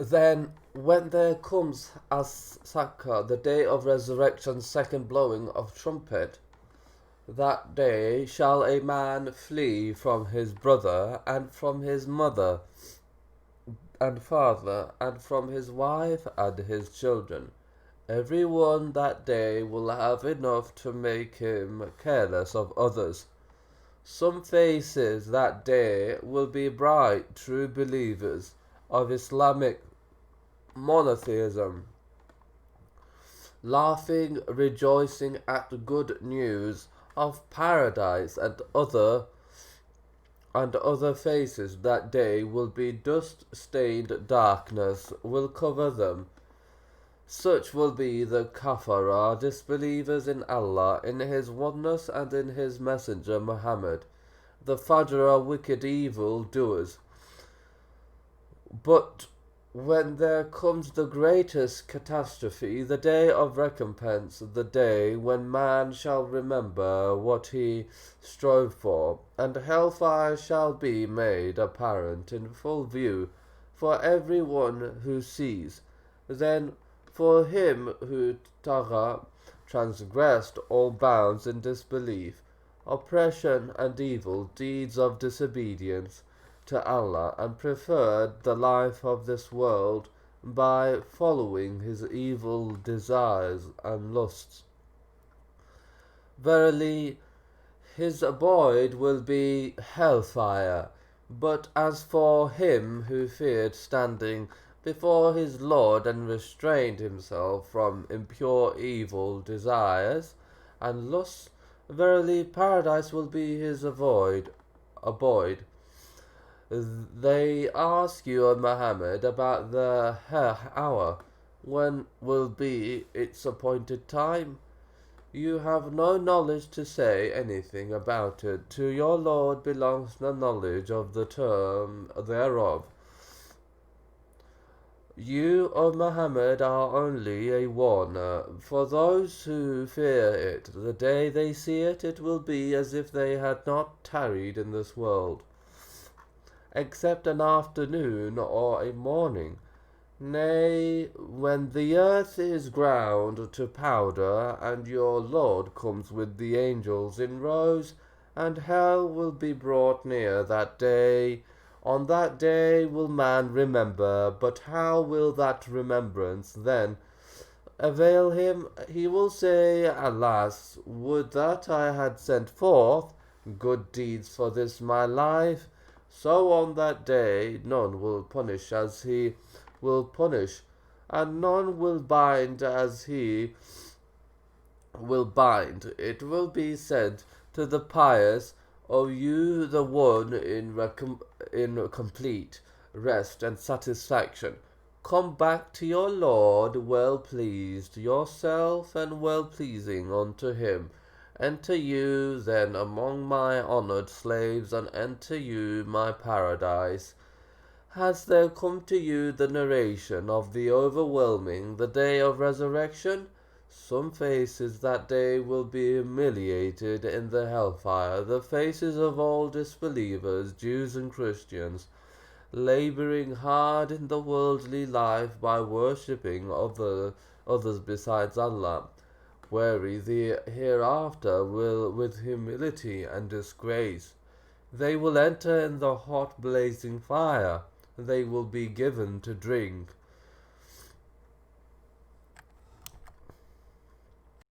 Then, when there comes as Sakha, the day of resurrection, second blowing of trumpet, that day shall a man flee from his brother, and from his mother and father, and from his wife and his children. Every one that day will have enough to make him careless of others. Some faces that day will be bright, true believers of Islamic monotheism, laughing, rejoicing at good news of paradise, and other faces that day will be dust-stained darkness will cover them. Such will be the Kafara, disbelievers in Allah, in His oneness, and in His Messenger Muhammad, the Fajra, wicked evil doers. But when there comes the greatest catastrophe, the day of recompense, the day when man shall remember what he strove for, and hellfire shall be made apparent in full view for every one who sees, then for him who transgressed all bounds in disbelief, oppression, and evil deeds of disobedience to Allah, and preferred the life of this world by following his evil desires and lusts. Verily, his abode will be hellfire. But as for him who feared standing before his Lord and restrained himself from impure evil desires and lusts, verily paradise will be his abode. They ask you, O Muhammad, about the hour. When will be its appointed time? You have no knowledge to say anything about it. To your Lord belongs the knowledge of the term thereof. You, O Muhammad, are only a warner. For those who fear it, the day they see it, it will be as if they had not tarried in this world, except an afternoon or a morning. Nay, when the earth is ground to powder, and your Lord comes with the angels in rows, and hell will be brought near that day. On that day will man remember, but how will that remembrance then avail him? He will say, Alas, would that I had sent forth good deeds for this my life. So on that day none will punish as he will punish, and none will bind as he will bind. It will be said to the pious, O you the one in complete rest and satisfaction, come back to your Lord well pleased yourself and well pleasing unto him. Enter you then among my honoured slaves, and enter you my paradise. Has there come to you the narration of the overwhelming, the day of resurrection? Some faces that day will be humiliated in the hellfire, the faces of all disbelievers, Jews and Christians, labouring hard in the worldly life by worshipping others besides Allah, weary the hereafter will with humility and disgrace. They will enter in the hot blazing fire. They will be given to drink